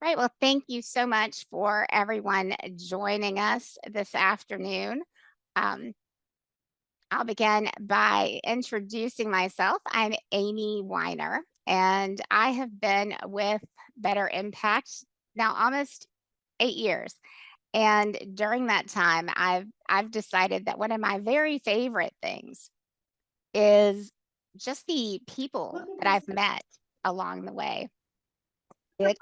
Right. Well, thank you so much for everyone joining us this afternoon. Um, I'll begin by introducing myself. I'm Amy Weiner, and I have been with Better Impact now almost 8 years. And during that time, I've decided that one of my very favorite things is just the people that I've met along the way. It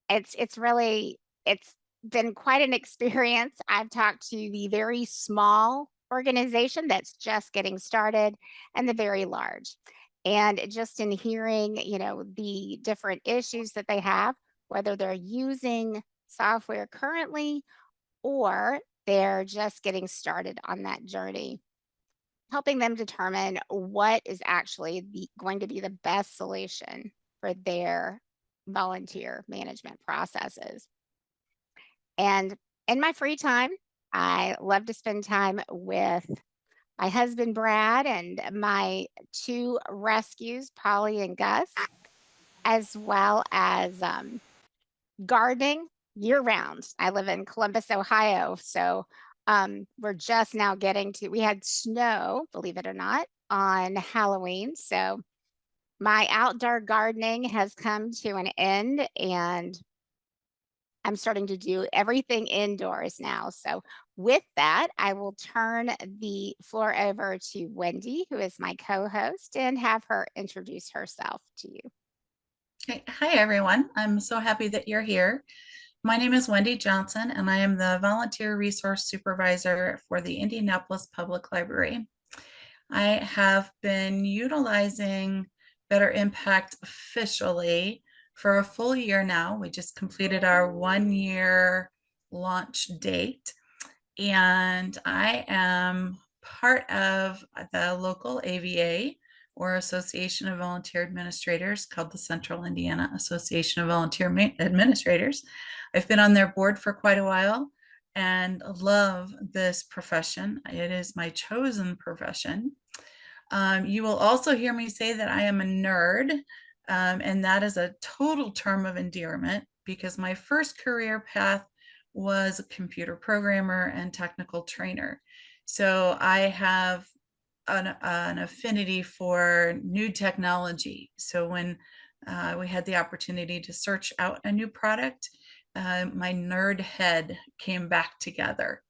is it's really it's been quite an experience. I've talked to the very small organization that's just getting started and the very large. And just in hearing, the different issues that they have, whether they're using software currently or they're just getting started on that journey, helping them determine what is actually going to be the best solution for their volunteer management processes. And in my free time, I love to spend time with my husband, Brad, and my two rescues, Polly and Gus, as well as gardening year round. I live in Columbus, Ohio. So we're just now we had snow, believe it or not, on Halloween. So my outdoor gardening has come to an end, and I'm starting to do everything indoors now. So, with that, I will turn the floor over to Wendy, who is my co host, and have her introduce herself to you. Okay. Hi, everyone. I'm so happy that you're here. My name is Wendy Johnson, and I am the Volunteer Resource Supervisor for the Indianapolis Public Library. I have been utilizing Better Impact officially for a full year now. We just completed our 1 year launch date, and I am part of the local AVA, or Association of Volunteer Administrators, called the Central Indiana Association of Volunteer Administrators. I've been on their board for quite a while and love this profession. It is my chosen profession. You will also hear me say that I am a nerd, and that is a total term of endearment because my first career path was a computer programmer and technical trainer. So I have an affinity for new technology. So when we had the opportunity to search out a new product, my nerd head came back together.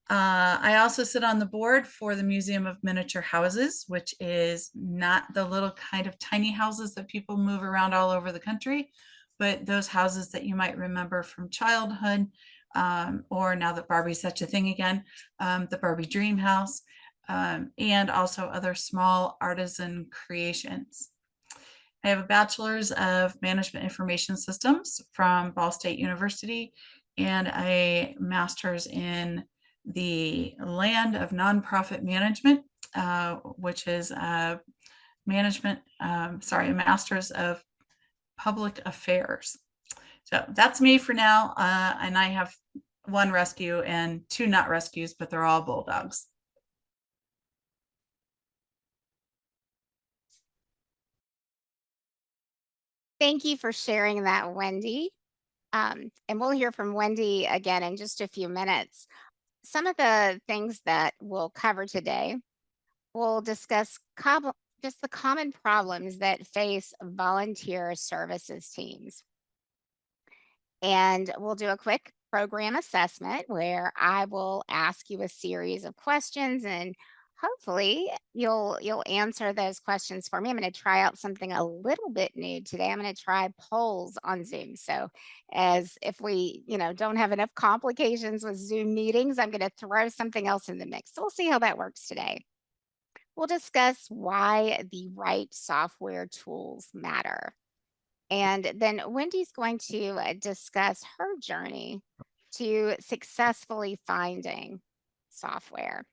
I also sit on the board for the Museum of Miniature Houses, which is not the little kind of tiny houses that people move around all over the country, but those houses that you might remember from childhood, or now that Barbie's such a thing again, the Barbie Dream House, and also other small artisan creations. I have a bachelor's of management information systems from Ball State University and a master's in the land of nonprofit management, which is a a master's of public affairs. So that's me for now. And I have one rescue and two not rescues, but they're all bulldogs. Thank you for sharing that, Wendy. And we'll hear from Wendy again in just a few minutes. Some of the things that we'll cover today, we'll discuss just the common problems that face volunteer services teams. And we'll do a quick program assessment where I will ask you a series of questions, and hopefully you'll answer those questions for me. I'm going to try out something a little bit new today. I'm going to try polls on Zoom. So as if we, don't have enough complications with Zoom meetings, I'm going to throw something else in the mix. So we'll see how that works today. We'll discuss why the right software tools matter. And then Wendy's going to discuss her journey to successfully finding software.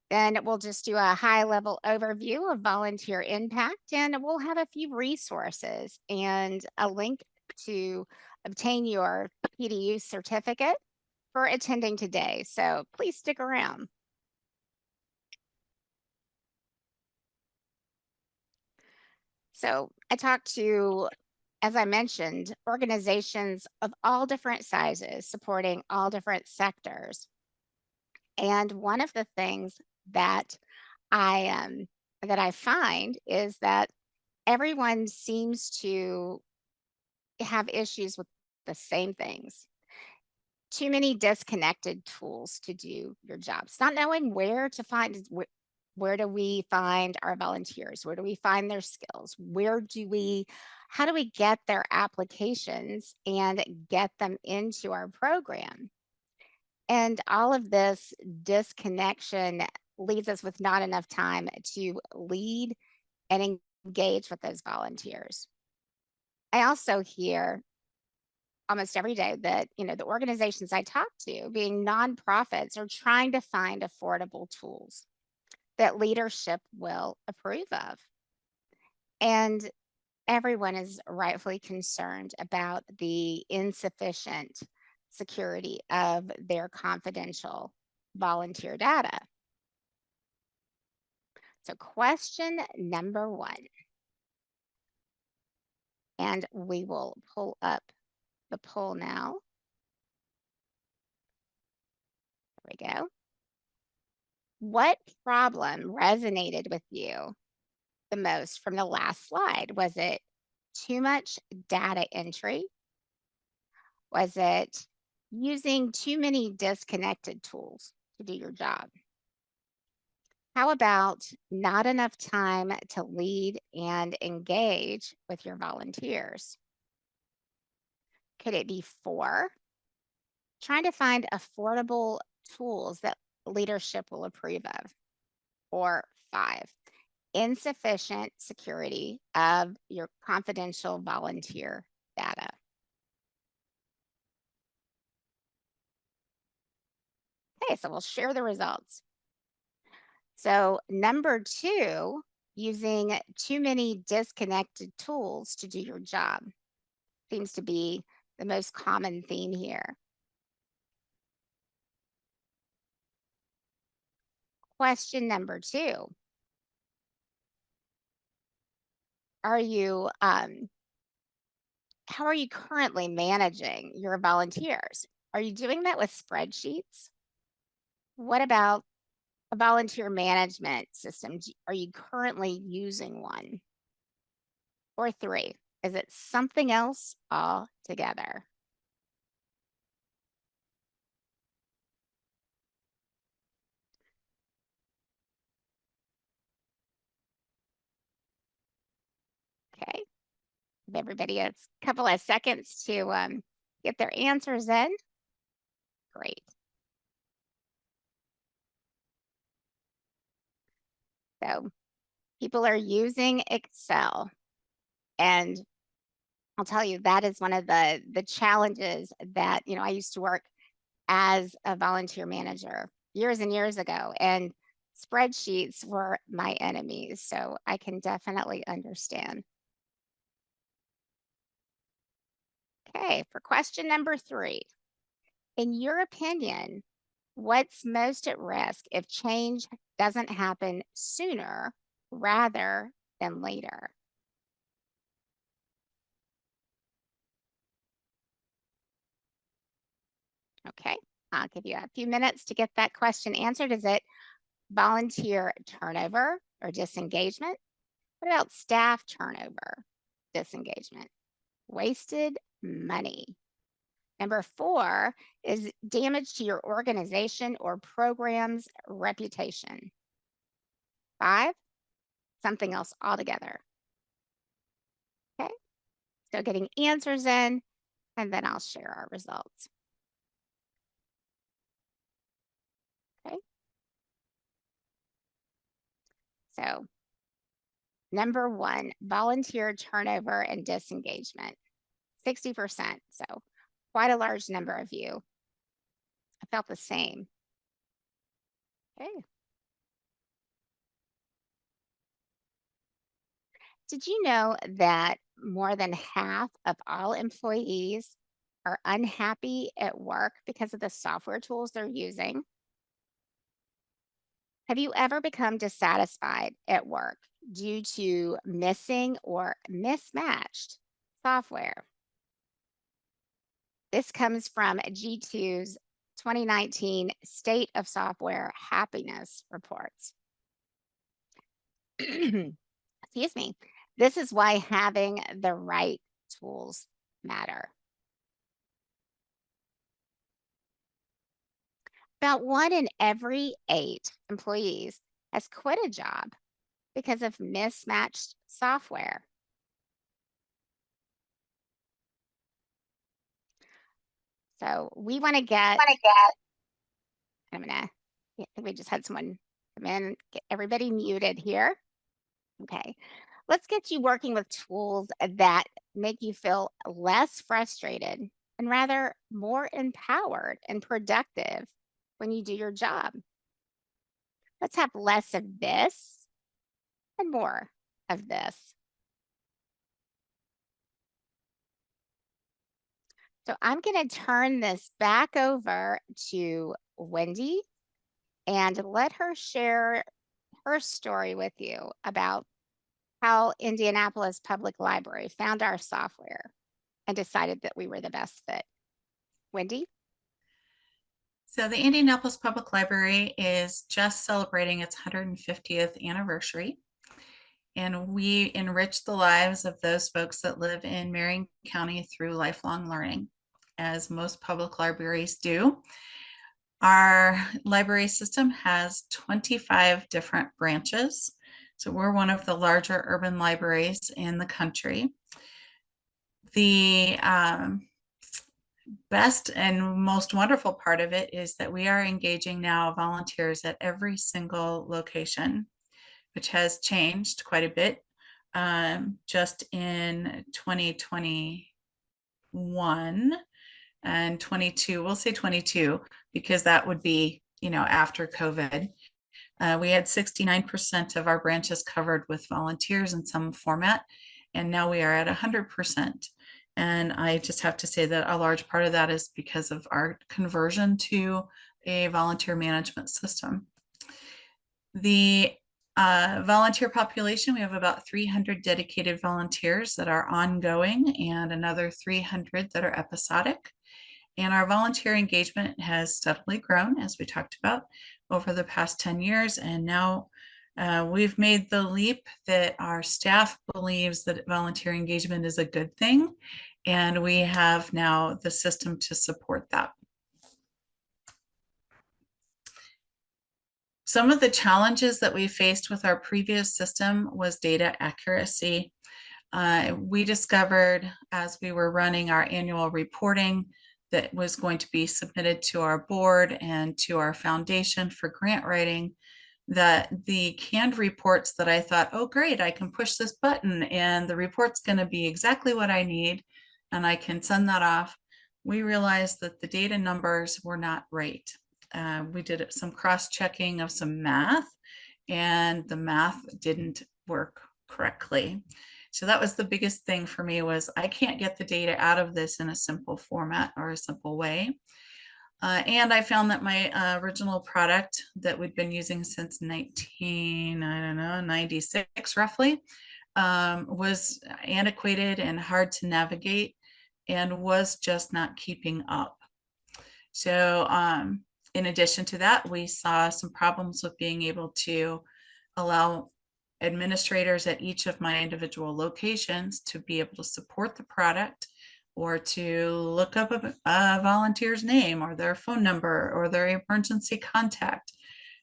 Then we'll just do a high level overview of volunteer impact, and we'll have a few resources and a link to obtain your PDU certificate for attending today. So please stick around. So I talked to, as I mentioned, organizations of all different sizes supporting all different sectors. And one of the things that I find is that everyone seems to have issues with the same things. Too many disconnected tools to do your jobs, not knowing where to find where do we find our volunteers? Where do we find their skills? How do we get their applications and get them into our program? And all of this disconnection leaves us with not enough time to lead and engage with those volunteers. I also hear almost every day that, the organizations I talk to, being nonprofits, are trying to find affordable tools that leadership will approve of. And everyone is rightfully concerned about the insufficient security of their confidential volunteer data. So, question number one, and we will pull up the poll now. There we go. What problem resonated with you the most from the last slide? Was it too much data entry? Was it using too many disconnected tools to do your job? How about not enough time to lead and engage with your volunteers? Could it be four? Trying to find affordable tools that leadership will approve of. Or five, insufficient security of your confidential volunteer data. Okay, so we'll share the results. So, number two, using too many disconnected tools to do your job seems to be the most common theme here. Question number two, are you how are you currently managing your volunteers? Are you doing that with spreadsheets? What about a volunteer management system? Are you currently using one? Or three, is it something else altogether? Okay, give everybody a couple of seconds to get their answers in. Great. So people are using Excel, and I'll tell you that is one of the challenges that I used to work as a volunteer manager years and years ago, and spreadsheets were my enemies. So I can definitely understand. Okay, for question number three, in your opinion, what's most at risk if change doesn't happen sooner rather than later? Okay, I'll give you a few minutes to get that question answered. Is it volunteer turnover or disengagement? What about staff turnover, disengagement? Wasted money. Number four is damage to your organization or program's reputation. Five, something else altogether. Okay, so getting answers in, and then I'll share our results. Okay, so number one, volunteer turnover and disengagement, 60%. So quite a large number of you. I felt the same. Okay. Did you know that more than half of all employees are unhappy at work because of the software tools they're using? Have you ever become dissatisfied at work due to missing or mismatched software? This comes from G2's 2019 State of Software Happiness Reports. Excuse me. This is why having the right tools matter. About 1 in every 8 employees has quit a job because of mismatched software. So we want to get, I'm gonna, I think we just had someone come in, get everybody muted here. Okay. Let's get you working with tools that make you feel less frustrated and rather more empowered and productive when you do your job. Let's have less of this and more of this. So I'm going to turn this back over to Wendy and let her share her story with you about how Indianapolis Public Library found our software and decided that we were the best fit. Wendy? So the Indianapolis Public Library is just celebrating its 150th anniversary. And we enrich the lives of those folks that live in Marion County through lifelong learning, as most public libraries do. Our library system has 25 different branches. So we're one of the larger urban libraries in the country. The best and most wonderful part of it is that we are engaging now volunteers at every single location, which has changed quite a bit. Just in 2021 and 22, we'll say 22, because that would be, after COVID. We had 69% of our branches covered with volunteers in some format, and now we are at 100%. And I just have to say that a large part of that is because of our conversion to a volunteer management system. The volunteer population, we have about 300 dedicated volunteers that are ongoing and another 300 that are episodic. And our volunteer engagement has steadily grown, as we talked about, over the past 10 years. And now we've made the leap that our staff believes that volunteer engagement is a good thing. And we have now the system to support that. Some of the challenges that we faced with our previous system was data accuracy. We discovered as we were running our annual reporting that was going to be submitted to our board and to our foundation for grant writing, that the canned reports that I thought, oh, great, I can push this button and the report's going to be exactly what I need and I can send that off. We realized that the data numbers were not right. We did some cross-checking of some math and the math didn't work correctly. So that was the biggest thing for me, was I can't get the data out of this in a simple format or a simple way. And I found that my original product that we'd been using since 96 roughly, was antiquated and hard to navigate and was just not keeping up. So in addition to that, we saw some problems with being able to allow administrators at each of my individual locations to be able to support the product or to look up a volunteer's name or their phone number or their emergency contact,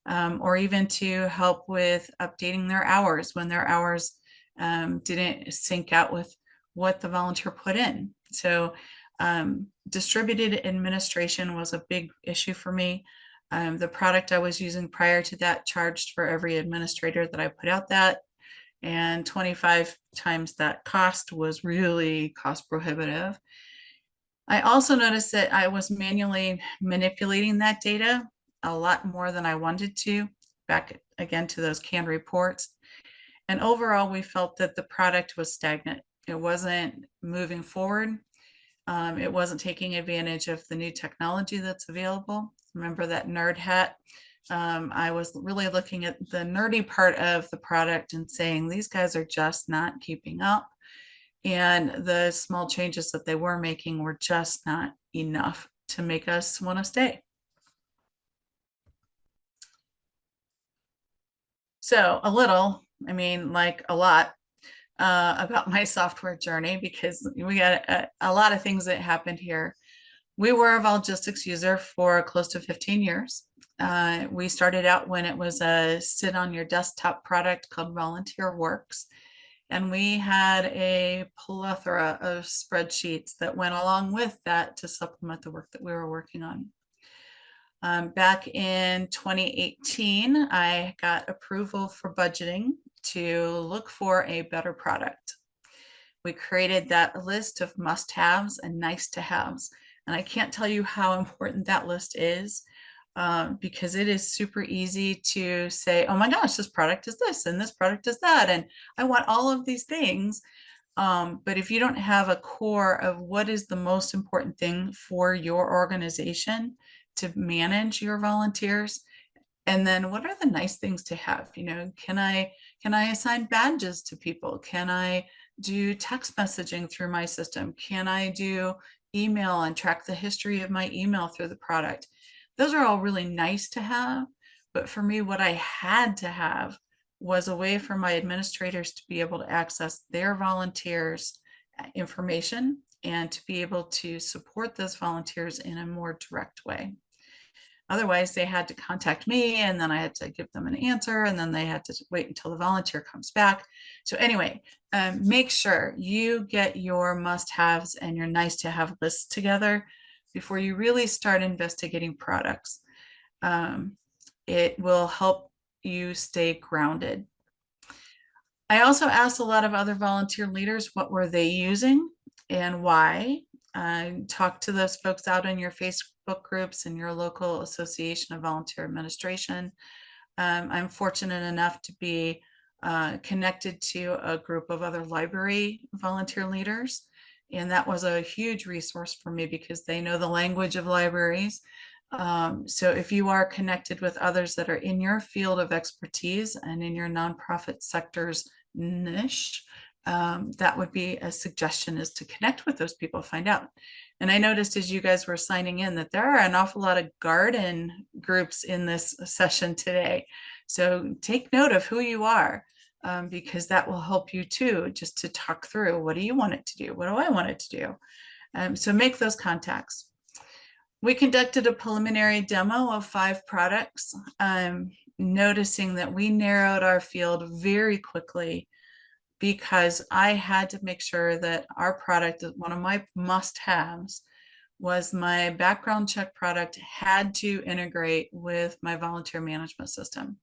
or even to help with updating their hours when their hours didn't sync out with what the volunteer put in. So distributed administration was a big issue for me. The product I was using prior to that charged for every administrator that I put out that, and 25 times that cost was really cost prohibitive. I also noticed that I was manually manipulating that data a lot more than I wanted to, back again to those canned reports. And overall, we felt that the product was stagnant. It wasn't moving forward. It wasn't taking advantage of the new technology that's available. Remember that nerd hat I was really looking at the nerdy part of the product and saying, these guys are just not keeping up. And the small changes that they were making were just not enough to make us want to stay. So a little, I mean, like a lot, about my software journey, because we got a lot of things that happened here. We were a Volgistics user for close to 15 years. We started out when it was a sit on your desktop product called VolunteerWorks. And we had a plethora of spreadsheets that went along with that to supplement the work that we were working on. Back in 2018, I got approval for budgeting to look for a better product. We created that list of must-haves and nice-to-haves. And I can't tell you how important that list is, because it is super easy to say, oh my gosh, this product is this and this product is that, and I want all of these things. But if you don't have a core of what is the most important thing for your organization to manage your volunteers, and then what are the nice things to have? You know, can I assign badges to people? Can I do text messaging through my system? Can I do email and track the history of my email through the product? Those are all really nice to have. But for me, what I had to have was a way for my administrators to be able to access their volunteers' information and to be able to support those volunteers in a more direct way. Otherwise, they had to contact me and then I had to give them an answer and then they had to wait until the volunteer comes back. So anyway, make sure you get your must-haves and your nice-to-have lists together before you really start investigating products. It will help you stay grounded. I also asked a lot of other volunteer leaders, what were they using and why? Talk to those folks out in your Facebook groups and your local association of volunteer administration. I'm fortunate enough to be connected to a group of other library volunteer leaders. And that was a huge resource for me because they know the language of libraries. So if you are connected with others that are in your field of expertise and in your nonprofit sector's niche, that would be a suggestion, is to connect with those people, find out. And I noticed as you guys were signing in that there are an awful lot of garden groups in this session today. So take note of who you are, because that will help you too, just to talk through, what do you want it to do? What do I want it to do? So make those contacts. We conducted a preliminary demo of 5 products, noticing that we narrowed our field very quickly because I had to make sure that our product, one of my must-haves, was my background check product had to integrate with my volunteer management system.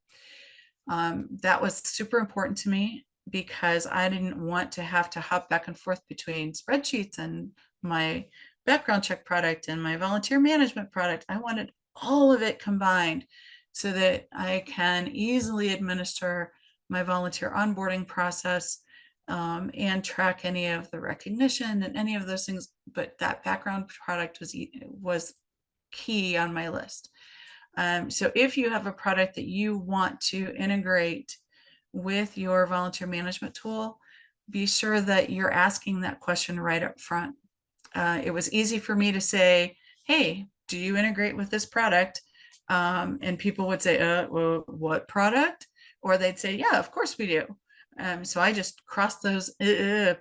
That was super important to me because I didn't want to have to hop back and forth between spreadsheets and my background check product and my volunteer management product. I wanted all of it combined so that I can easily administer my volunteer onboarding process, and track any of the recognition and any of those things. But that background product was key on my list. So if you have a product that you want to integrate with your volunteer management tool, be sure that you're asking that question right up front. It was easy for me to say, hey, do you integrate with this product? And people would say, well, what product? Or they'd say, yeah, of course we do. So I just crossed those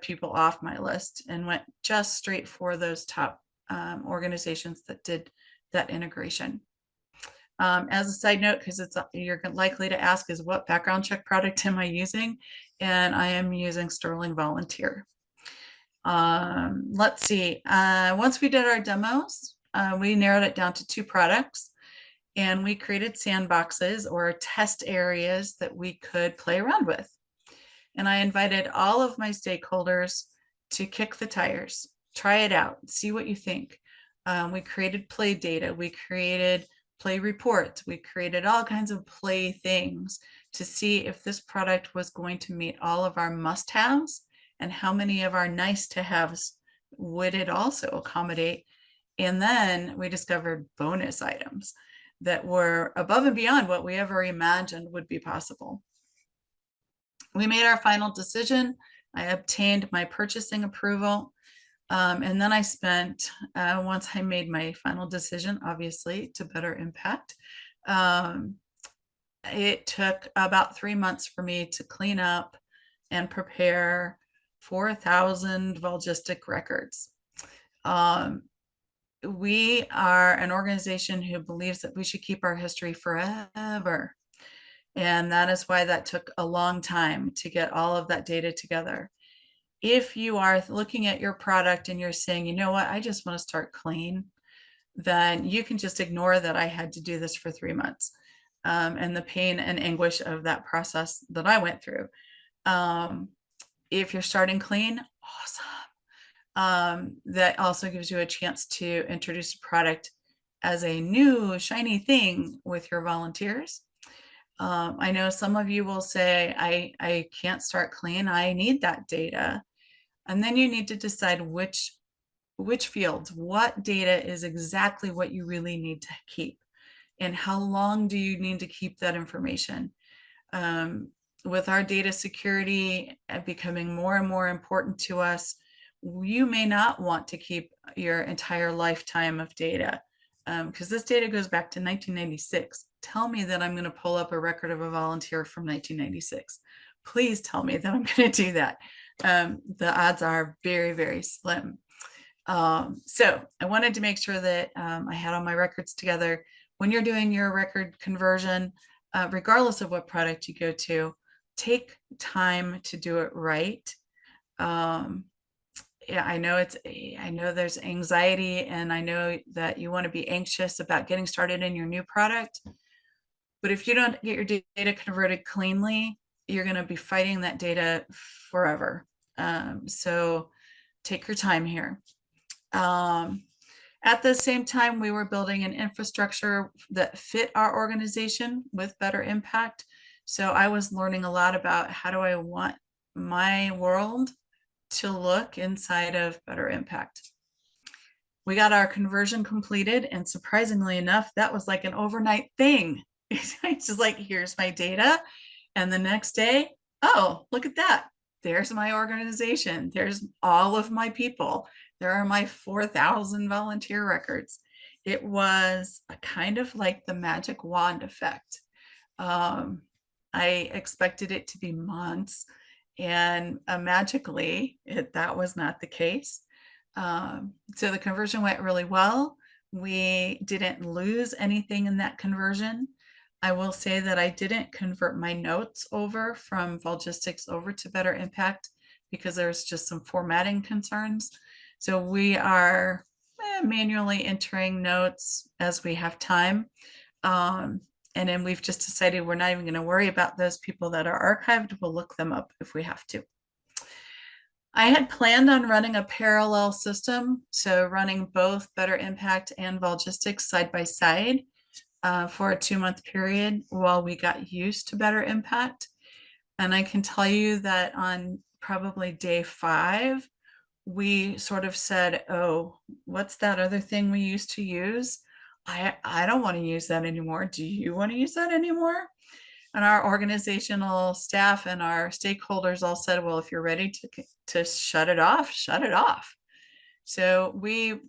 people off my list and went just straight for those top organizations that did that integration. As a side note, because you're likely to ask, is what background check product am I using? And I am using Sterling Volunteer. Let's see. Once we did our demos, we narrowed it down to 2 products, and we created sandboxes or test areas that we could play around with. And I invited all of my stakeholders to kick the tires, try it out, see what you think. We created play data, we created play reports, we created all kinds of play things to see if this product was going to meet all of our must-haves and how many of our nice-to-haves would it also accommodate. And then we discovered bonus items. that were above and beyond what we ever imagined would be possible. We made our final decision. I obtained my purchasing approval. And then I spent, once I made my final decision, obviously, to Better Impact, it took about 3 months for me to clean up and prepare 4,000 Volgistic records. We are an organization who believes that we should keep our history forever. And that is why that took a long time to get all of that data together. If you are looking at your product and you're saying, you know what, I just want to start clean, then you can just ignore that I had to do this for 3 months, and the pain and anguish of that process that I went through. If you're starting clean, awesome. That also gives you a chance to introduce a product as a new shiny thing with your volunteers. I know some of you will say, I can't start clean. I need that data. And then you need to decide which fields, what data is exactly what you really need to keep, and how long do you need to keep that information. With our data security becoming more and more important to us, you may not want to keep your entire lifetime of data, because this data goes back to 1996. Tell me that I'm going to pull up a record of a volunteer from 1996. Please tell me that I'm going to do that. The odds are very, very slim. So I wanted to make sure that I had all my records together. When you're doing your record conversion, regardless of what product you go to, take time to do it right. Yeah, I know there's anxiety, and I know that you want to be anxious about getting started in your new product. But if you don't get your data converted cleanly, you're going to be fighting that data forever. So take your time here. At the same time, we were building an infrastructure that fit our organization with Better Impact. So I was learning a lot about how do I want my world to look inside of Better Impact. We got our conversion completed, and surprisingly enough, that was like an overnight thing. It's just like, here's my data. And the next day, oh, look at that. There's my organization. There's all of my people. There are my 4,000 volunteer records. It was a kind of like the magic wand effect. I expected it to be months, and magically, that was not the case. So the conversion went really well. We didn't lose anything in that conversion. I will say that I didn't convert my notes over from Volgistics over to Better Impact because there's just some formatting concerns. So we are manually entering notes as we have time. And then we've just decided we're not even going to worry about those people that are archived. We'll look them up if we have to. I had planned on running a parallel system, so running both Better Impact and Volgistics side by side for a 2-month period while we got used to Better Impact. And I can tell you that on probably day 5, we sort of said, oh, what's that other thing we used to use? I don't want to use that anymore. Do you want to use that anymore? And our organizational staff and our stakeholders all said, well, if you're ready to shut it off, shut it off. So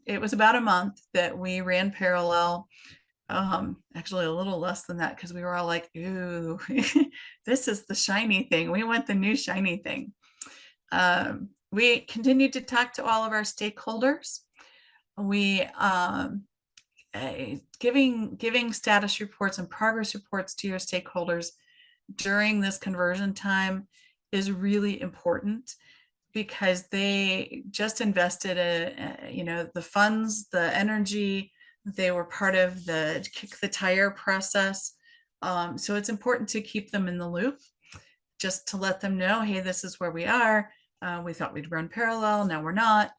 it was about a month that we ran parallel. Actually a little less than that, because we were all like, ooh, this is the shiny thing. We want the new shiny thing. We continued to talk to all of our stakeholders. We giving status reports and progress reports to your stakeholders during this conversion time is really important, because they just invested the funds, the energy. They were part of the kick the tire process. So it's important to keep them in the loop, just to let them know, hey, this is where we are. We thought we'd run parallel, now we're not.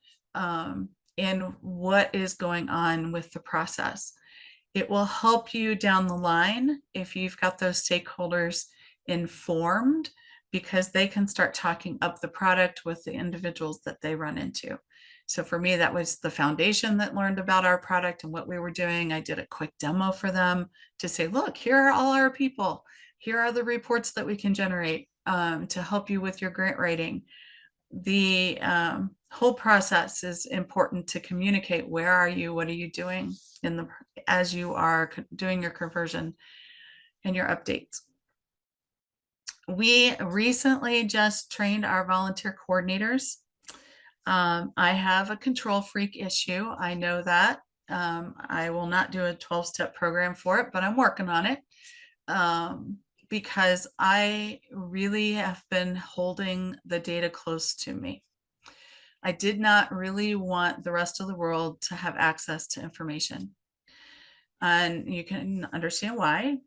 And what is going on with the process. It will help you down the line if you've got those stakeholders informed, because they can start talking up the product with the individuals that they run into. So for me, that was the foundation that learned about our product and what we were doing. I did a quick demo for them to say, look, here are all our people. Here are the reports that we can generate to help you with your grant writing. The whole process is important to communicate. Where are you? What are you doing as you are doing your conversion and your updates? We recently just trained our volunteer coordinators. I have a control freak issue. I know that. I will not do a 12-step program for it, but I'm working on it because I really have been holding the data close to me. I did not really want the rest of the world to have access to information. And you can understand why.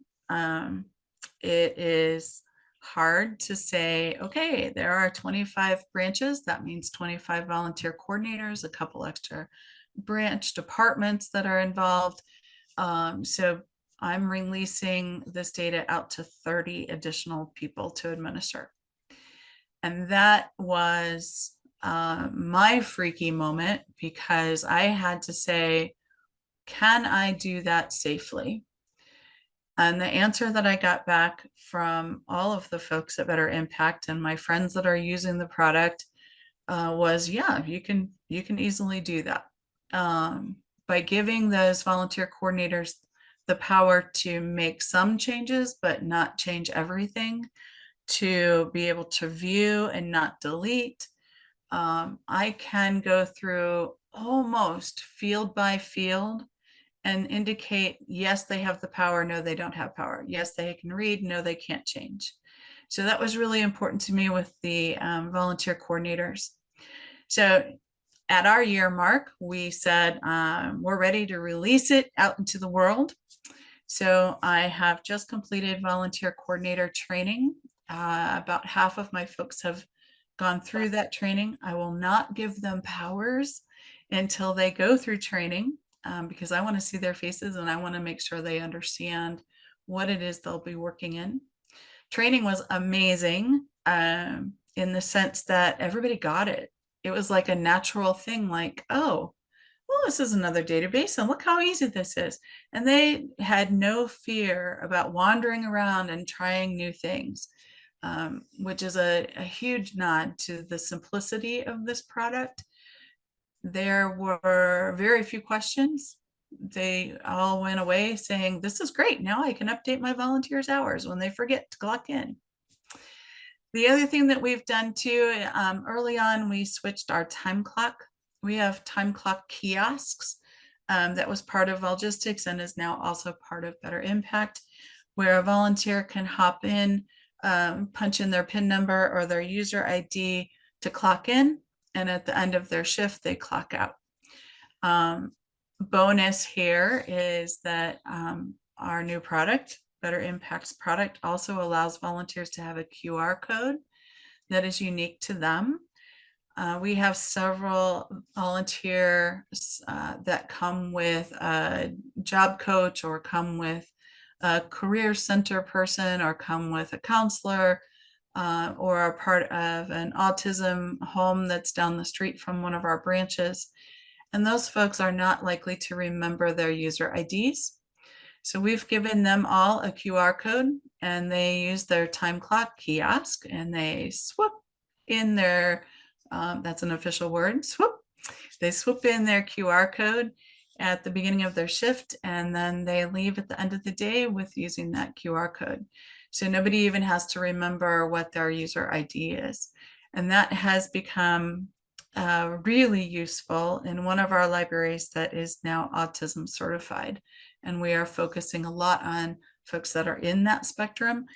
It is hard to say, okay, there are 25 branches. That means 25 volunteer coordinators, a couple extra branch departments that are involved. So I'm releasing this data out to 30 additional people to administer. And that was my freaky moment because I had to say, can I do that safely? And the answer that I got back from all of the folks at Better Impact and my friends that are using the product was, yeah, you can easily do that. By giving those volunteer coordinators the power to make some changes, but not change everything, to be able to view and not delete. I can go through almost field by field and indicate, yes, they have the power, no, they don't have power. Yes, they can read, no, they can't change. So that was really important to me with the volunteer coordinators. So at our year mark, we said, we're ready to release it out into the world. So I have just completed volunteer coordinator training. About half of my folks have gone through that training. I will not give them powers until they go through training because I want to see their faces and I want to make sure they understand what it is they'll be working in. Training was amazing in the sense that everybody got it. It was like a natural thing, like, oh, well, this is another database and look how easy this is. And they had no fear about wandering around and trying new things, which is a huge nod to the simplicity of this product. There were very few questions. They all went away saying, this is great. Now I can update my volunteers' hours when they forget to clock in. The other thing that we've done too, early on, we switched our time clock. We have time clock kiosks that was part of Volgistics and is now also part of Better Impact, where a volunteer can hop in, punch in their PIN number or their user ID to clock in, and at the end of their shift, they clock out. Bonus here is that our new product, Better Impact's product, also allows volunteers to have a QR code that is unique to them. We have several volunteers that come with a job coach or come with a career center person or come with a counselor or are part of an autism home that's down the street from one of our branches. And those folks are not likely to remember their user IDs. So we've given them all a QR code and they use their time clock kiosk and they swoop in their, that's an official word, swoop. They swoop in their QR code at the beginning of their shift and then they leave at the end of the day with using that QR code. So nobody even has to remember what their user ID is. And that has become really useful in one of our libraries that is now autism certified. And we are focusing a lot on folks that are in that spectrum,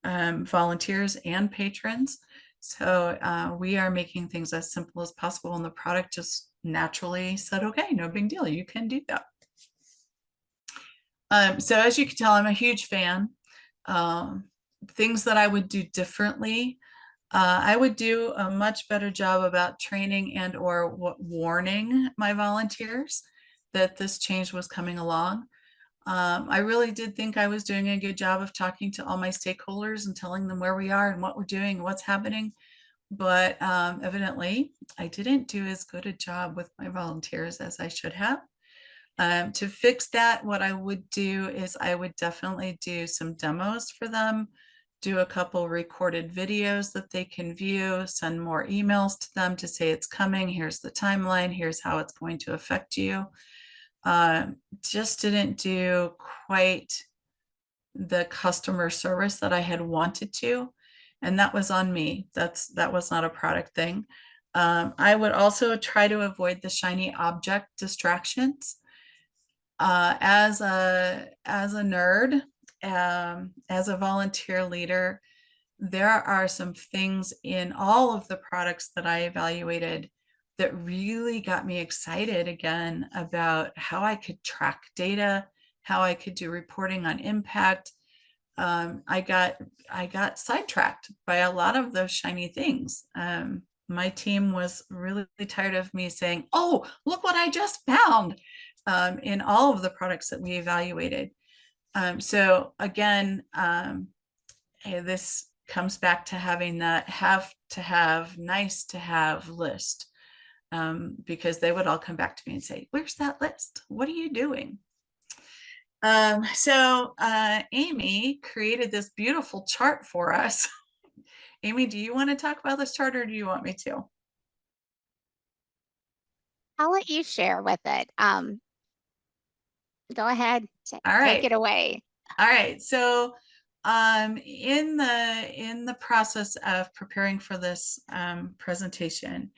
volunteers and patrons. So we are making things as simple as possible and the product just naturally said, okay, no big deal, you can do that. So as you can tell, I'm a huge fan. Things that I would do differently, I would do a much better job about training and or warning my volunteers that this change was coming along. I really did think I was doing a good job of talking to all my stakeholders and telling them where we are and what we're doing and what's happening. but evidently I didn't do as good a job with my volunteers as I should have. To fix that, what I would do is I would definitely do some demos for them, do a couple recorded videos that they can view, send more emails to them to say it's coming, here's the timeline, here's how it's going to affect you. Just didn't do quite the customer service that I had wanted to, and that was on me. That was not a product thing. I would also try to avoid the shiny object distractions. As a nerd, as a volunteer leader, there are some things in all of the products that I evaluated that really got me excited again about how I could track data, how I could do reporting on impact. I got sidetracked by a lot of those shiny things. My team was really tired of me saying, "Oh, look what I just found," in all of the products that we evaluated. So again, this comes back to having that have to have, nice to have list, because they would all come back to me and say, "Where's that list? What are you doing?" Amy created this beautiful chart for us. Amy, do you want to talk about this chart or do you want me to? I'll let you share with it. Go ahead, All take right. it away. All right. So in the process of preparing for this presentation,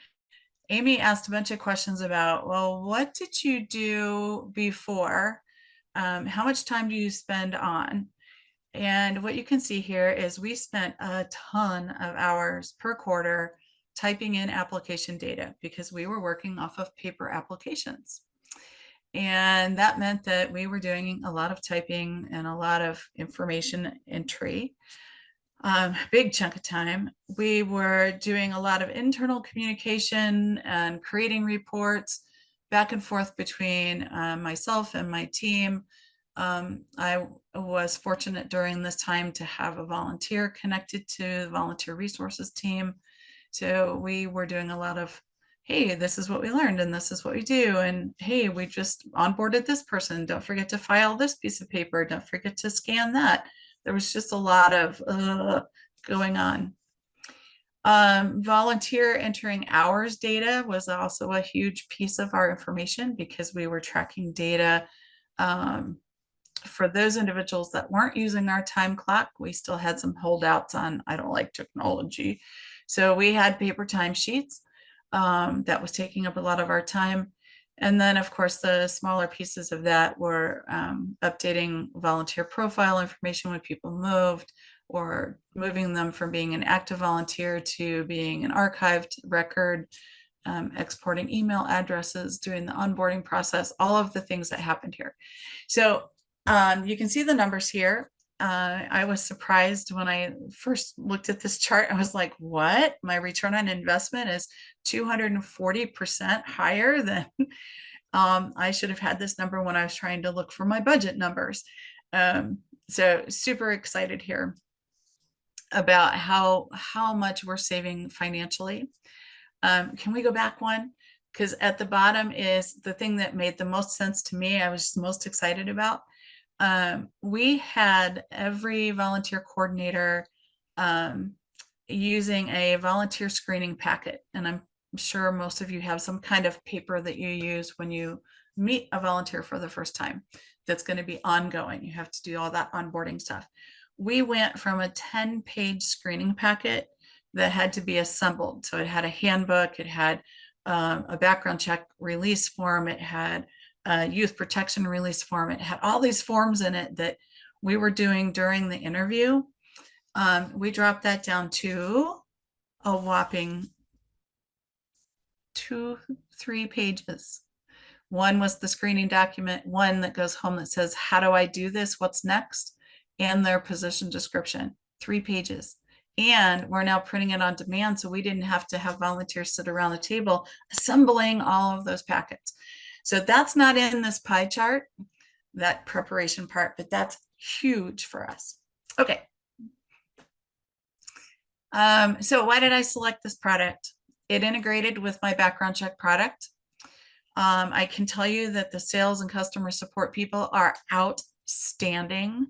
Amy asked a bunch of questions about, well, what did you do before? How much time do you spend on? And what you can see here is we spent a ton of hours per quarter typing in application data because we were working off of paper applications. And that meant that we were doing a lot of typing and a lot of information entry. Big chunk of time. We were doing a lot of internal communication and creating reports back and forth between myself and my team. I was fortunate during this time to have a volunteer connected to the volunteer resources team. So we were doing a lot of, hey, this is what we learned and this is what we do. And hey, we just onboarded this person. Don't forget to file this piece of paper. Don't forget to scan that. There was just a lot of going on. Volunteer entering hours data was also a huge piece of our information because we were tracking data for those individuals that weren't using our time clock. We still had some holdouts on, I don't like technology. So we had paper timesheets that was taking up a lot of our time. And then, of course, the smaller pieces of that were updating volunteer profile information when people moved, or moving them from being an active volunteer to being an archived record, exporting email addresses, doing the onboarding process, all of the things that happened here. So you can see the numbers here. I was surprised when I first looked at this chart. I was like, what? My return on investment is 240% higher than I should have had this number when I was trying to look for my budget numbers. So super excited here about how much we're saving financially. Can we go back one? Because at the bottom is the thing that made the most sense to me. I was most excited about. We had every volunteer coordinator using a volunteer screening packet. And I'm sure most of you have some kind of paper that you use when you meet a volunteer for the first time that's going to be ongoing. You have to do all that onboarding stuff. We went from a 10-page screening packet that had to be assembled. So it had a handbook, it had a background check release form, it had youth protection release form. It had all these forms in it that we were doing during the interview. We dropped that down to a whopping 3 pages. One was the screening document, one that goes home that says, how do I do this? What's next? And their position description, 3 pages. And we're now printing it on demand, so we didn't have to have volunteers sit around the table assembling all of those packets. So that's not in this pie chart, that preparation part, but that's huge for us. Okay. So why did I select this product? It integrated with my background check product. I can tell you that the sales and customer support people are outstanding.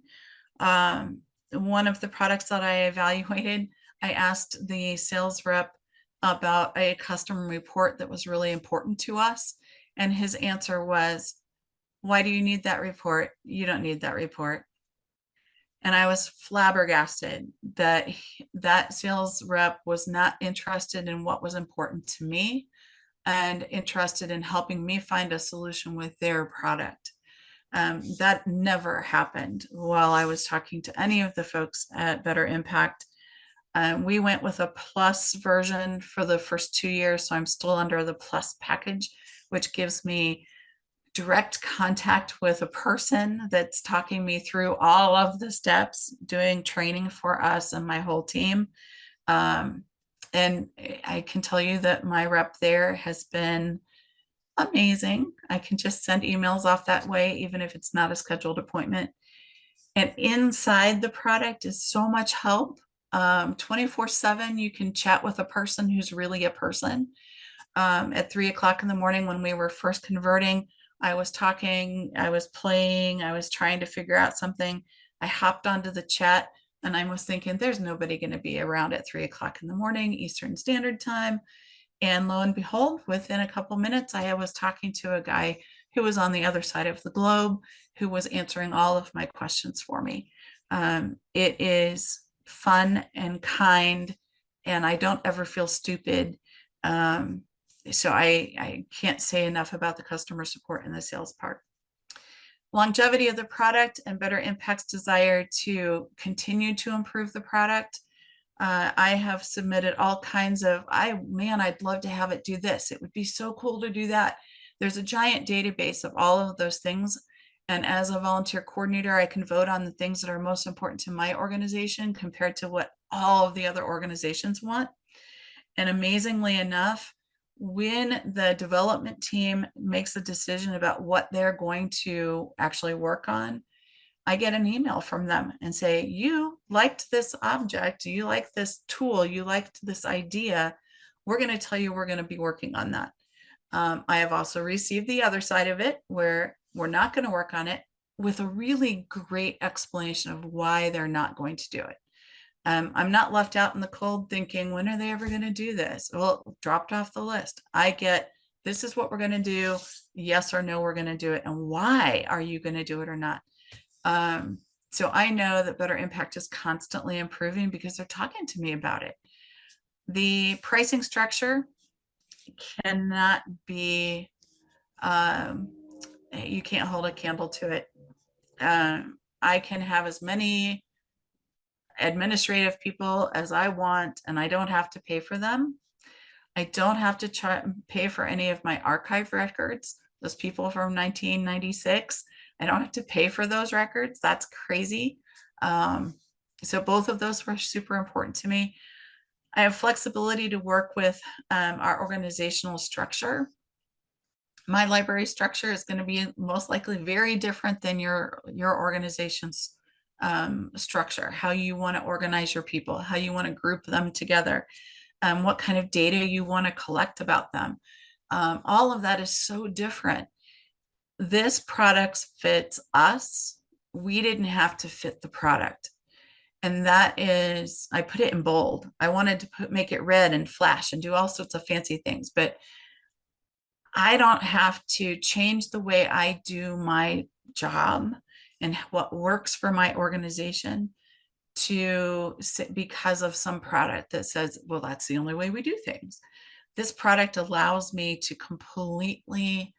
One of the products that I evaluated, I asked the sales rep about a customer report that was really important to us. And his answer was, "Why do you need that report? You don't need that report." And I was flabbergasted that that sales rep was not interested in what was important to me and interested in helping me find a solution with their product. That never happened while I was talking to any of the folks at Better Impact. We went with a plus version for the first 2 years, so I'm still under the plus package, which gives me direct contact with a person that's talking me through all of the steps, doing training for us and my whole team. Um, and I can tell you that my rep there has been amazing. I can just send emails off that way, even if it's not a scheduled appointment. And inside the product is so much help. 24/7, you can chat with a person who's really a person. At 3 o'clock in the morning when we were first converting, I was talking, I was playing, I was trying to figure out something. I hopped onto the chat and I was thinking, there's nobody going to be around at 3 o'clock in the morning, Eastern Standard Time. And lo and behold, within a couple minutes, I was talking to a guy who was on the other side of the globe who was answering all of my questions for me. It is fun and kind, and I don't ever feel stupid. So I can't say enough about the customer support and the sales part. Longevity of the product and Better Impact's desire to continue to improve the product. I have submitted all kinds of, I'd love to have it do this. It would be so cool to do that. There's a giant database of all of those things. And as a volunteer coordinator, I can vote on the things that are most important to my organization compared to what all of the other organizations want. And amazingly enough, when the development team makes a decision about what they're going to actually work on, I get an email from them and say, you liked this object, you like this tool, you liked this idea. We're going to tell you we're going to be working on that. I have also received the other side of it where we're not going to work on it with a really great explanation of why they're not going to do it. I'm not left out in the cold thinking, when are they ever going to do this? Well, dropped off the list. I get, this is what we're going to do. Yes or no, we're going to do it. And why are you going to do it or not? So I know that Better Impact is constantly improving because they're talking to me about it. The pricing structure cannot be, you can't hold a candle to it. I can have as many administrative people as I want, and I don't have to pay for them. I don't have to pay for any of my archive records. Those people from 1996, I don't have to pay for those records. That's crazy. So both of those were super important to me. I have flexibility to work with our organizational structure. My library structure is going to be most likely very different than your organization's structure, how you want to organize your people, how you want to group them together, what kind of data you want to collect about them. All of that is so different. This product fits us. We didn't have to fit the product. And that is, I put it in bold. I wanted to make it red and flash and do all sorts of fancy things, but I don't have to change the way I do my job and what works for my organization to sit because of some product that says, well, that's the only way we do things. This product allows me to completely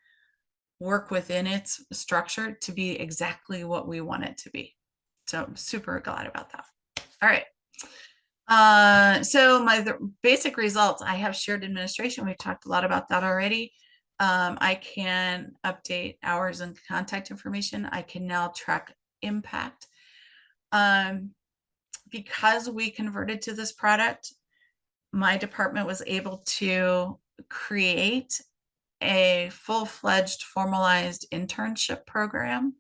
work within its structure to be exactly what we want it to be. So I'm super glad about that. All right. So the basic results, I have shared administration. We've talked a lot about that already. I can update hours and contact information. I can now track impact. Because we converted to this product, my department was able to create a full-fledged formalized internship program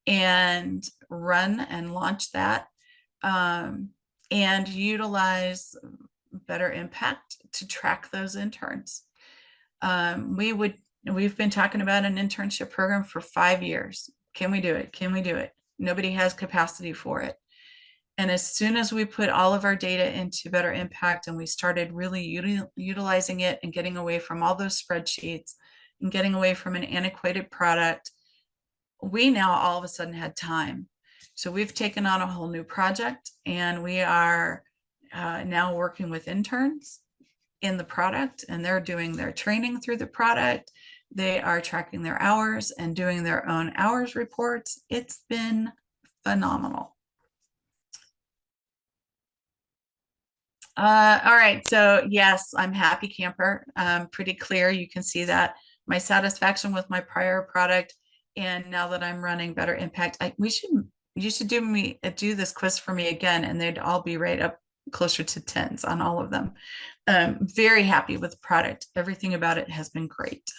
and run and launch that. and utilize Better Impact to track those interns. We've been talking about an internship program for 5 years. Can we do it? Can we do it? Nobody has capacity for it. And as soon as we put all of our data into Better Impact and we started really utilizing it and getting away from all those spreadsheets and getting away from an antiquated product, we now all of a sudden had time. So we've taken on a whole new project, and we are now working with interns in the product, and they're doing their training through the product. They are tracking their hours and doing their own hours reports. It's been phenomenal. All right, so yes, I'm happy camper. Pretty clear, you can see that. My satisfaction with my prior product, and now that I'm running Better Impact, you should do this quiz for me again, and they'd all be right up closer to tens on all of them. Very happy with the product. Everything about it has been great.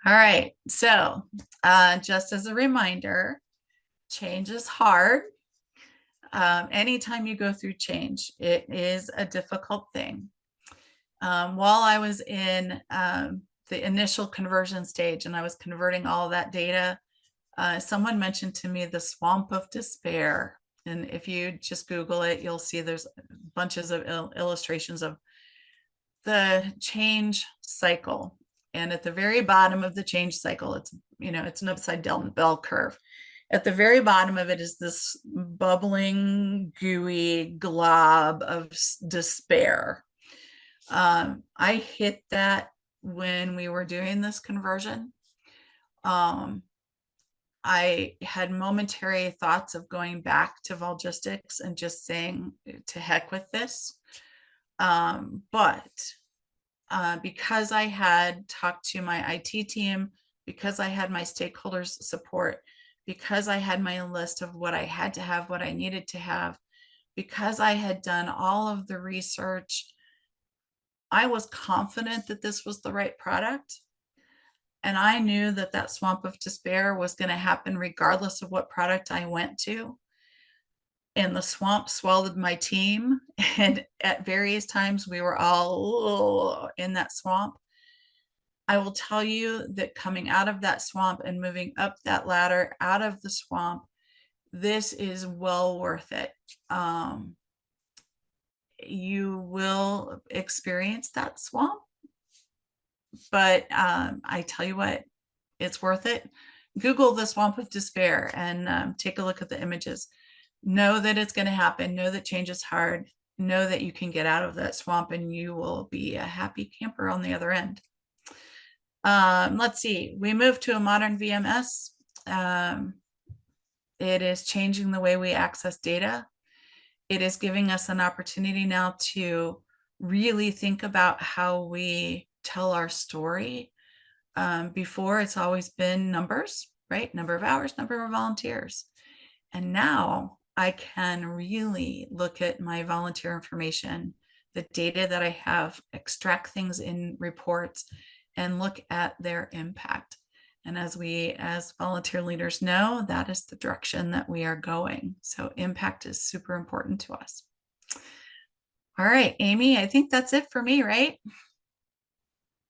All right, so just as a reminder, change is hard. Anytime you go through change, it is a difficult thing. While I was in the initial conversion stage and I was converting all of that data, someone mentioned to me the swamp of despair. And if you just Google it, you'll see there's bunches of illustrations of the change cycle. And at the very bottom of the change cycle, it's an upside down bell curve. At the very bottom of it is this bubbling, gooey glob of despair. I hit that when we were doing this conversion. I had momentary thoughts of going back to Volgistics and just saying to heck with this. But because I had talked to my IT team, because I had my stakeholders support, because I had my list of what I had to have, what I needed to have, because I had done all of the research, I was confident that this was the right product. And I knew that that swamp of despair was going to happen regardless of what product I went to. And the swamp swallowed my team. And at various times, we were all in that swamp. I will tell you that coming out of that swamp and moving up that ladder out of the swamp, this is well worth it. You will experience that swamp, but I tell you what, it's worth it. Google the swamp of despair and take a look at the images. Know that it's going to happen. Know that change is hard. Know that you can get out of that swamp and you will be a happy camper on the other end. Let's see, we moved to a modern VMS. It is changing the way we access data. It is giving us an opportunity now to really think about how we tell our story. Before, it's always been numbers, right? Number of hours, number of volunteers. And now I can really look at my volunteer information, the data that I have, extract things in reports, and look at their impact. And as volunteer leaders know, that is the direction that we are going. So impact is super important to us. All right, Amy, I think that's it for me, right?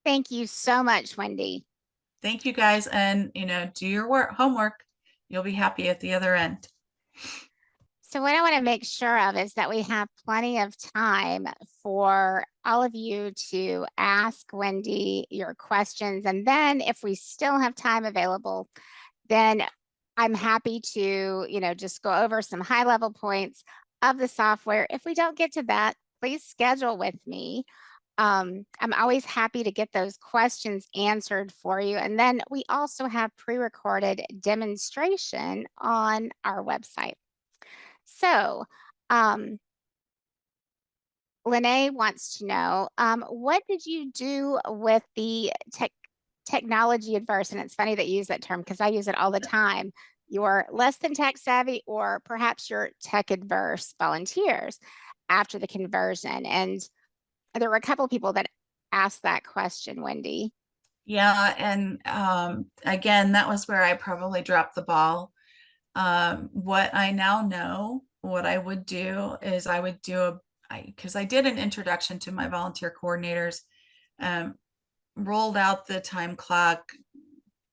Thank you so much, Wendy. Thank you guys. And, do your homework. You'll be happy at the other end. So what I want to make sure of is that we have plenty of time for all of you to ask Wendy your questions. And then if we still have time available, then I'm happy to, just go over some high level points of the software. If we don't get to that, please schedule with me. I'm always happy to get those questions answered for you. And then we also have pre-recorded demonstration on our website. So, Lene wants to know, what did you do with the technology adverse? And it's funny that you use that term because I use it all the time. You're less than tech savvy, or perhaps you're tech adverse volunteers after the conversion. And there were a couple of people that asked that question, Wendy. Yeah, and again, that was where I probably dropped the ball. What I now know, what I would do is I would do because I did an introduction to my volunteer coordinators, um, rolled out the time clock,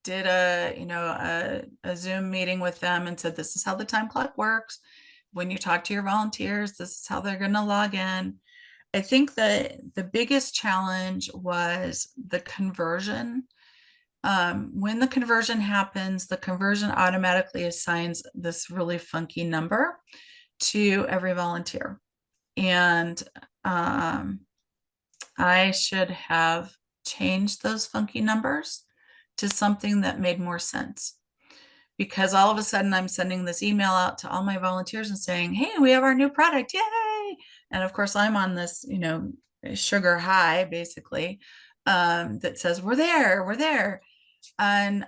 did a Zoom meeting with them and said, this is how the time clock works. When you talk to your volunteers, this is how they're going to log in. I think that the biggest challenge was the conversion. When the conversion happens, the conversion automatically assigns this really funky number to every volunteer. And I should have changed those funky numbers to something that made more sense. Because all of a sudden I'm sending this email out to all my volunteers and saying, hey, we have our new product, yay. And of course I'm on this, sugar high basically, that says, we're there. And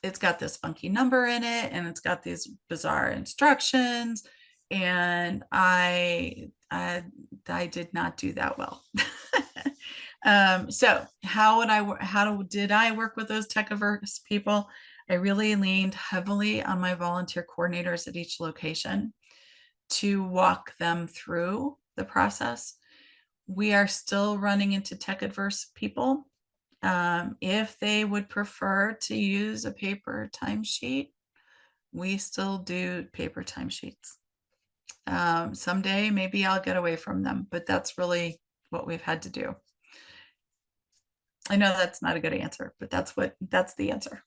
it's got this funky number in it and it's got these bizarre instructions. And I did not do that well. So how did I work with those tech averse people? I really leaned heavily on my volunteer coordinators at each location to walk them through the process. We are still running into tech adverse people. If they would prefer to use a paper timesheet, we still do paper timesheets. Someday maybe I'll get away from them, but that's really what we've had to do. I know that's not a good answer, but that's the answer.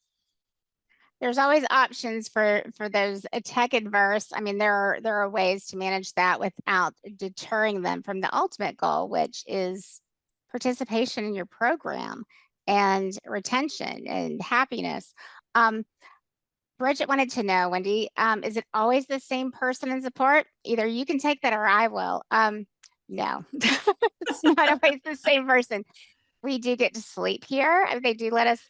There's always options for those tech adverse. I mean, there are ways to manage that without deterring them from the ultimate goal, which is participation in your program and retention and happiness. Bridget wanted to know, Wendy, is it always the same person in support? Either you can take that or I will. No, it's not always the same person. We do get to sleep here. They do let us,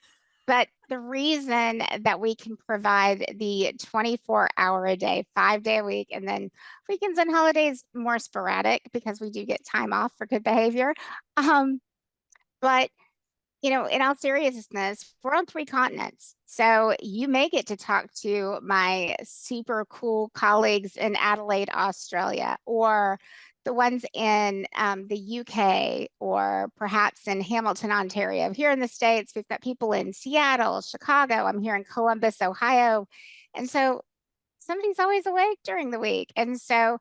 but the reason that we can provide the 24-hour a day, 5-day a week, and then weekends and holidays more sporadic because we do get time off for good behavior. But in all seriousness, we're on 3 continents. So you may get to talk to my super cool colleagues in Adelaide, Australia, or the ones in the UK, or perhaps in Hamilton, Ontario. Here in the States, we've got people in Seattle, Chicago. I'm here in Columbus, Ohio. And so somebody's always awake during the week. And so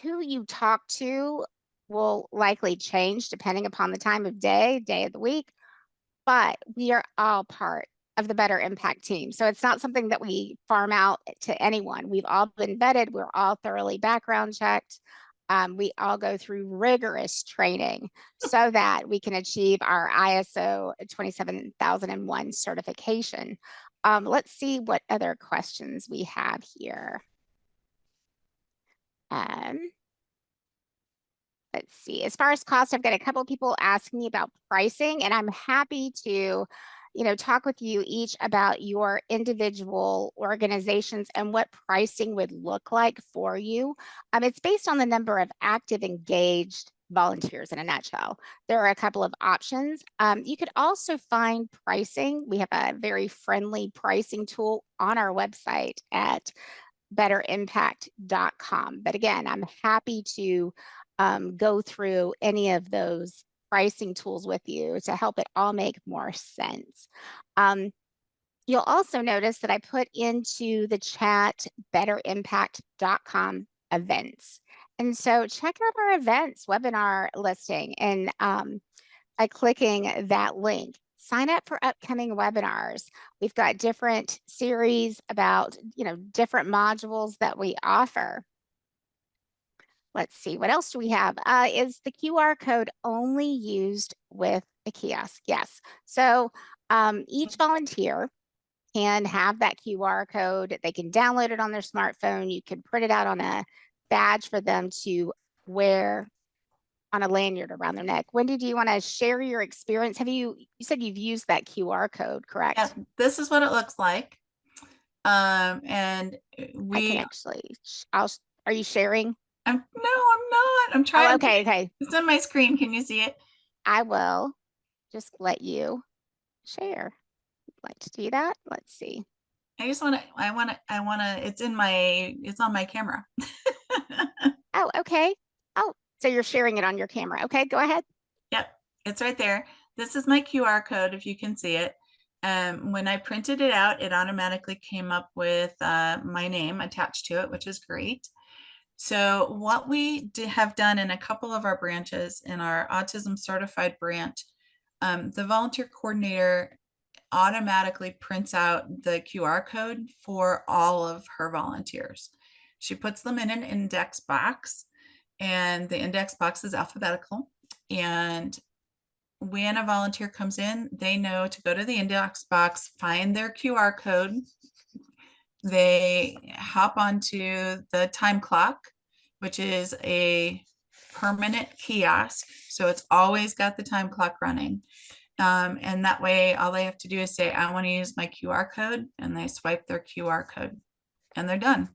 who you talk to will likely change depending upon the time of day of the week, but we are all part of the Better Impact team. So it's not something that we farm out to anyone. We've all been vetted. We're all thoroughly background checked. We all go through rigorous training so that we can achieve our ISO 27001 certification. Let's see what other questions we have here. Let's see, as far as cost, I've got a couple of people asking me about pricing, and I'm happy to, talk with you each about your individual organizations and what pricing would look like for you. It's based on the number of active, engaged volunteers in a nutshell. There are a couple of options. You could also find pricing. We have a very friendly pricing tool on our website at betterimpact.com. But again, I'm happy to go through any of those pricing tools with you to help it all make more sense. You'll also notice that I put into the chat betterimpact.com events. And so check out our events webinar listing and by clicking that link. Sign up for upcoming webinars. We've got different series about, different modules that we offer. Let's see, what else do we have? Is the QR code only used with a kiosk? Yes. So each volunteer can have that QR code. They can download it on their smartphone. You can print it out on a badge for them to wear on a lanyard around their neck. Wendy, do you want to share your experience? You said you've used that QR code, correct? Yeah, this is what it looks like. And I can actually, are you sharing? No, I'm not. I'm trying. Oh, okay. It's on my screen. Can you see it? I will just let you share. If you'd like to do that. Let's see. it's it's on my camera. Oh, okay. Oh, so you're sharing it on your camera. Okay, go ahead. Yep, it's right there. This is my QR code, if you can see it. When I printed it out, it automatically came up with my name attached to it, which is great. So what we have done in a couple of our branches, in our autism certified branch, the volunteer coordinator automatically prints out the QR code for all of her volunteers. She puts them in an index box, and the index box is alphabetical. And when a volunteer comes in, they know to go to the index box, find their QR code. They hop onto the time clock, which is a permanent kiosk. So it's always got the time clock running. And that way, all they have to do is say, I want to use my QR code, and they swipe their QR code and they're done.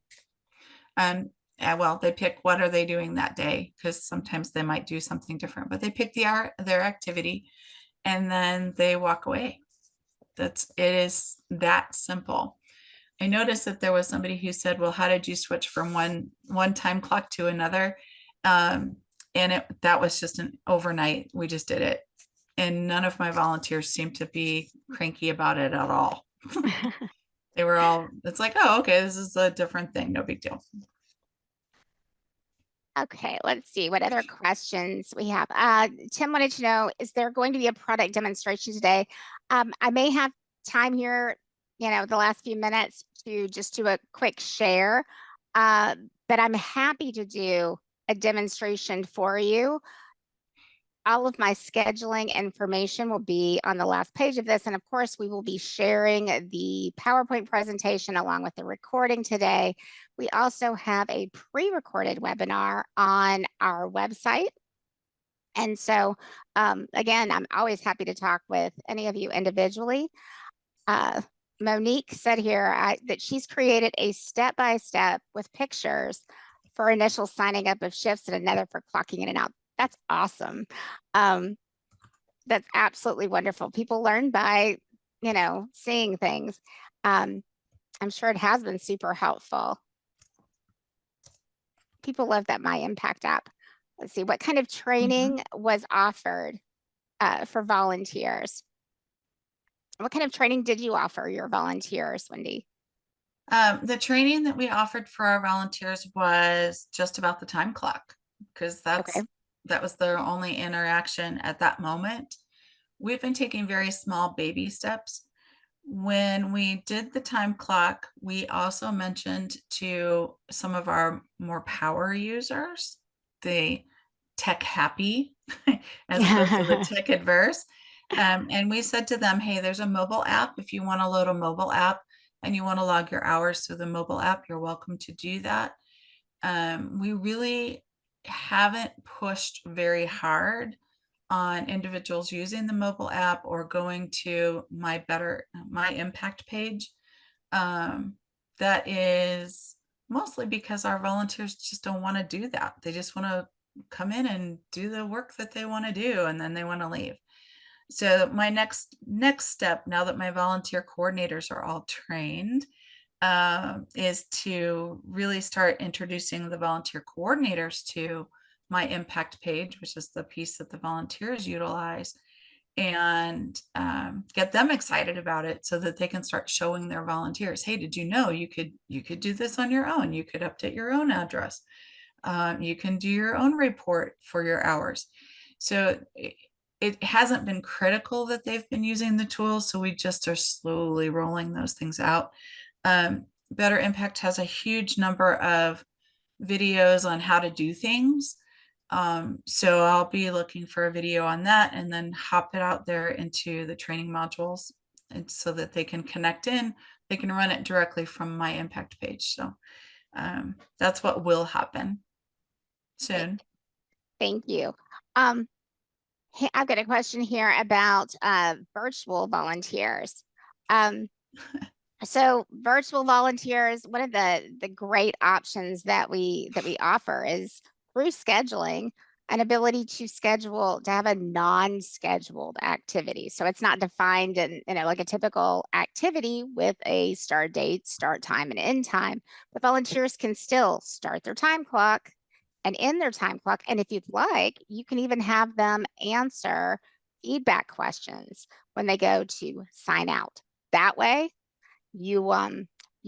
Well, they pick what are they doing that day, because sometimes they might do something different, but they pick their activity and then they walk away. It is that simple. I noticed that there was somebody who said, well, how did you switch from one time clock to another? And that was just an overnight. We just did it. And none of my volunteers seemed to be cranky about it at all. They were all, it's like, oh, okay, this is a different thing. No big deal. Okay, let's see what other questions we have. Tim wanted to know, is there going to be a product demonstration today? I may have time here, the last few minutes to just do a quick share, but I'm happy to do a demonstration for you. All of my scheduling information will be on the last page of this. And of course, we will be sharing the PowerPoint presentation along with the recording today. We also have a pre-recorded webinar on our website. And so, again, I'm always happy to talk with any of you individually. Monique said here that she's created a step-by-step with pictures for initial signing up of shifts and another for clocking in and out. That's awesome. That's absolutely wonderful. People learn by, seeing things. I'm sure it has been super helpful. People love that My Impact app. Let's see, what kind of training was offered for volunteers? What kind of training did you offer your volunteers, Wendy? The training that we offered for our volunteers was just about the time clock, because Okay. that was their only interaction at that moment. We've been taking very small baby steps. When we did the time clock, we also mentioned to some of our more power users, the tech happy, as opposed to the tech adverse. And we said to them, hey, there's a mobile app. If you want to load a mobile app and you want to log your hours through the mobile app, you're welcome to do that. We really haven't pushed very hard on individuals using the mobile app or going to my impact page. That is mostly because our volunteers just don't want to do that. They just want to come in and do the work that they want to do, and then they want to leave. So my next step, now that my volunteer coordinators are all trained, is to really start introducing the volunteer coordinators to my impact page, which is the piece that the volunteers utilize, and get them excited about it so that they can start showing their volunteers, hey, did you know you could do this on your own? You could update your own address. You can do your own report for your hours. So it hasn't been critical that they've been using the tools, so we just are slowly rolling those things out. Better Impact has a huge number of videos on how to do things. So I'll be looking for a video on that and then hop it out there into the training modules, and so that they can connect in, they can run it directly from my impact page. So that's what will happen soon. Thank you. Hey, I've got a question here about virtual volunteers. So virtual volunteers, one of the great options that we offer is through scheduling. an ability to have a non-scheduled activity. So it's not defined in, like a typical activity with a start date, start time, and end time, but volunteers can still start their time clock and end their time clock. And if you'd like, you can even have them answer feedback questions when they go to sign out. That way, you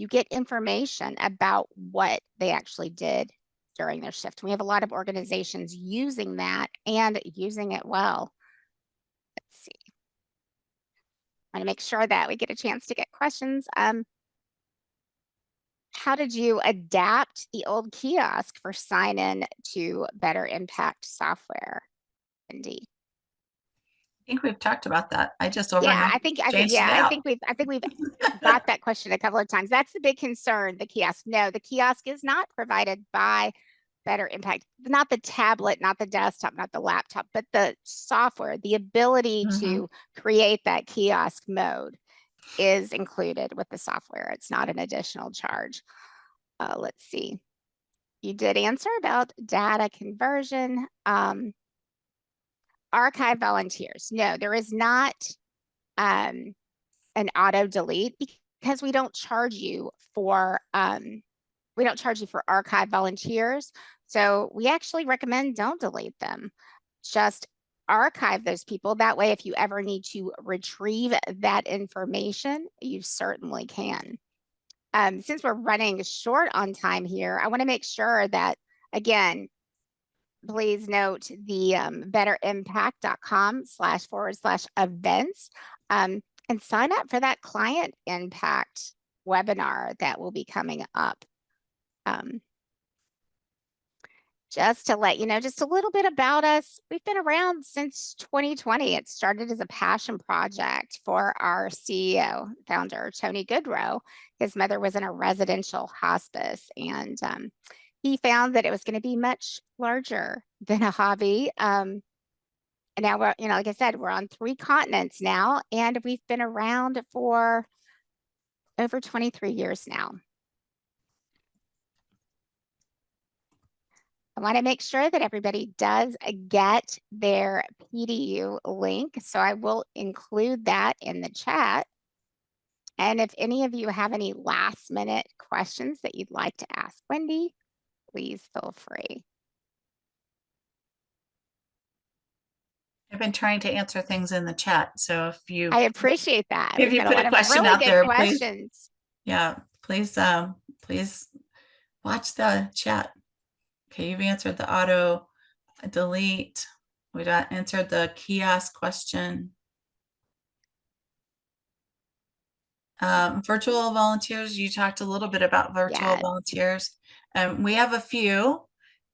get information about what they actually did during their shift. We have a lot of organizations using that and using it well. Let's see. I want to make sure that we get a chance to get questions. How did you adapt the old kiosk for sign in to Better Impact software? Indeed. I think we've talked about that. I just overnight changed it I out. think we've got that question a couple of times. That's the big concern, the kiosk. No, the kiosk is not provided by Better Impact, not the tablet, not the desktop, not the laptop, but the software, the ability to create that kiosk mode is included with the software. It's not an additional charge. Let's see. You did answer about data conversion. Archive volunteers. No, there is not an auto delete because we don't charge you for archive volunteers. So we actually recommend don't delete them. Just archive those people. That way, if you ever need to retrieve that information, you certainly can. Since we're running short on time here, I want to make sure that, again, please note the betterimpact.com//events and sign up for that client impact webinar that will be coming up. Just to let you know, just a little bit about us. We've been around since 2020. It started as a passion project for our CEO, founder, Tony Goodrow. His mother was in a residential hospice, and he found that it was going to be much larger than a hobby. And now we're, like I said, we're on 3 continents now, and we've been around for over 23 years now. I want to make sure that everybody does get their PDU link. So I will include that in the chat. And if any of you have any last minute questions that you'd like to ask Wendy, please feel free. I've been trying to answer things in the chat. So I appreciate that. If you put a question out there, please, please watch the chat. Okay, you've answered the auto delete. We answered the kiosk question. Virtual volunteers, you talked a little bit about virtual volunteers. We have a few,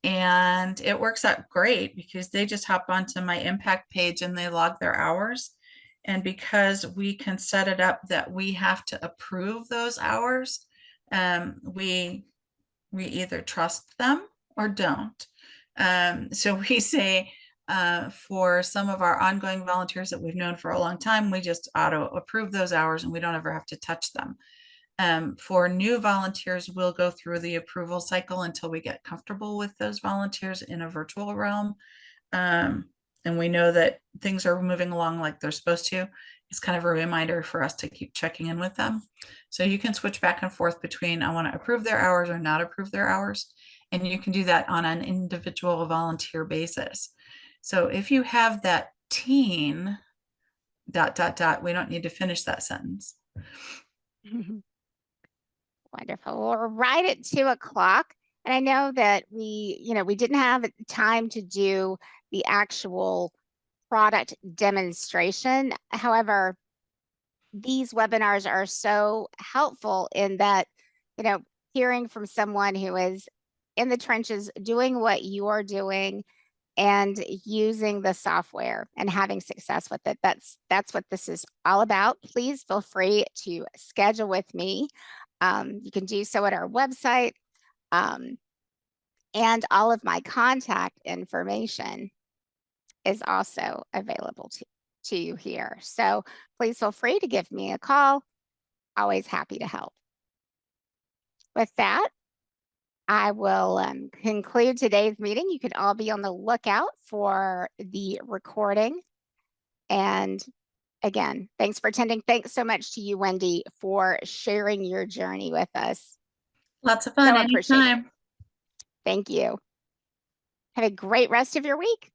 and it works out great because they just hop onto my impact page and they log their hours. And because we can set it up that we have to approve those hours, we either trust them or don't. So we say for some of our ongoing volunteers that we've known for a long time, we just auto approve those hours and we don't ever have to touch them. For new volunteers, we'll go through the approval cycle until we get comfortable with those volunteers in a virtual realm. And we know that things are moving along like they're supposed to. It's kind of a reminder for us to keep checking in with them. So you can switch back and forth between I want to approve their hours or not approve their hours. And you can do that on an individual volunteer basis. So if you have that teen ... we don't need to finish that sentence. Wonderful. Well, we're right at 2 o'clock. And I know that we didn't have time to do the actual product demonstration. However, these webinars are so helpful in that, hearing from someone who is in the trenches doing what you're doing and using the software and having success with it. That's what this is all about. Please feel free to schedule with me. You can do so at our website, and all of my contact information is also available to you here. So please feel free to give me a call. Always happy to help. With that, I will conclude today's meeting. You can all be on the lookout for the recording. And again, thanks for attending. Thanks so much to you, Wendy, for sharing your journey with us. Lots of fun So appreciate it. anytime. Thank you. Have a great rest of your week.